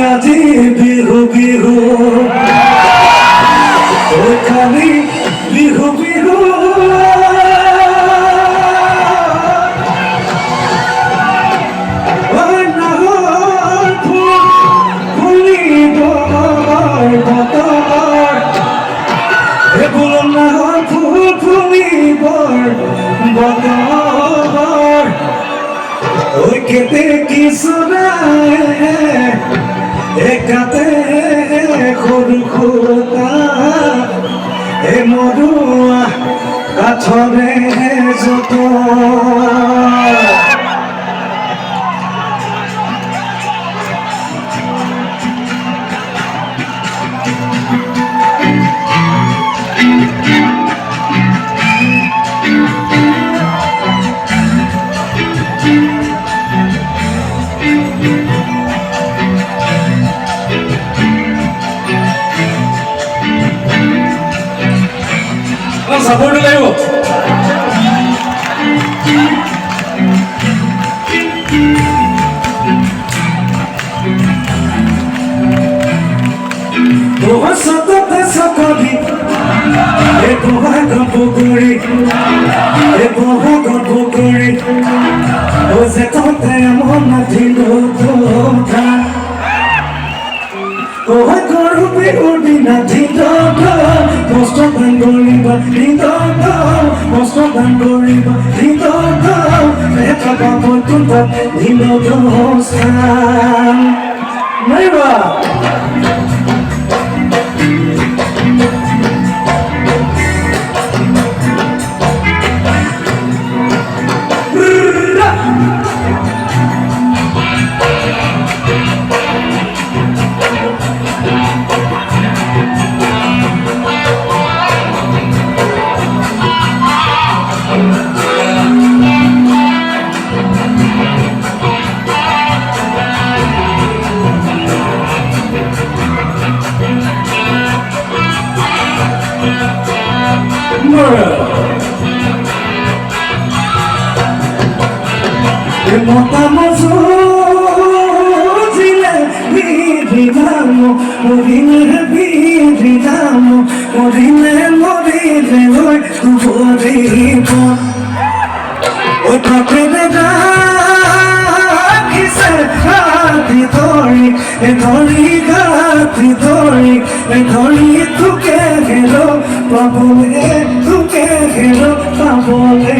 আজি বিহু বিহু কালি বিহু বিহু নাহৰ ফুল ফুলিব বতৰ এইবোৰ নাহৰ ফুল ফুলিব বতৰ ঐ কেতে কিছু নাই একাতে সৰু খুটা এই মৰুৱা কাঠৰে যত সাপোর্ট লাগিব তোহাৰ সততে সকলি এই বহাগ পুখুৰী এই বহাগ পুখুৰী ও যে ততে মন নাথিলো তোঠা তোহাৰ গৰু বিহুৰ দিনা ধিতো কষ্ট দান কৰিবা ধিতো কষ্ট দান কৰিবা ধিতো এটা বাবুৰ তুন্তাত দিল দোস্তান নাইবা মতামত দিলে বিধাম মরিলে বিধাম মরিলে মরিলে ওই মরিব ওই পাপড়ে রাখিছে হাতি ধরি এ ধরি হাতি ধরি এ ধরি তোকে গেল পাবলে তোকে গেল পাবলে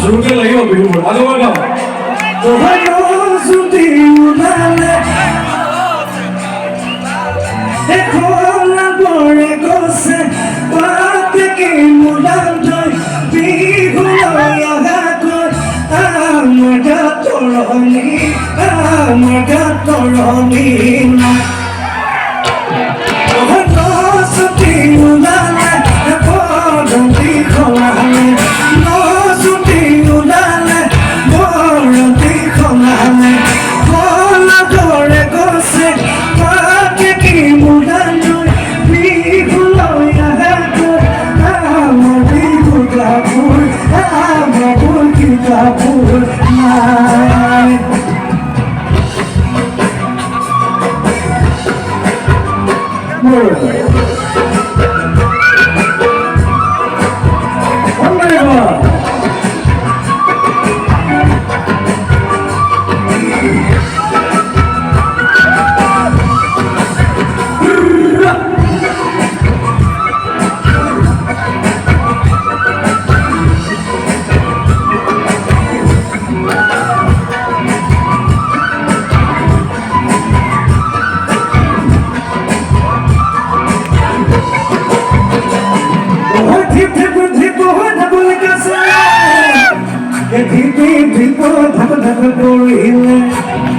Suruhnya lagi mau biru, ada mana? Tuhan suci ulale, ekola bore kose, pate ki mulanjoy, bihu loya gakoy, amaga toroni na. Tuhan suci ulale, ekola bihu loya. Word.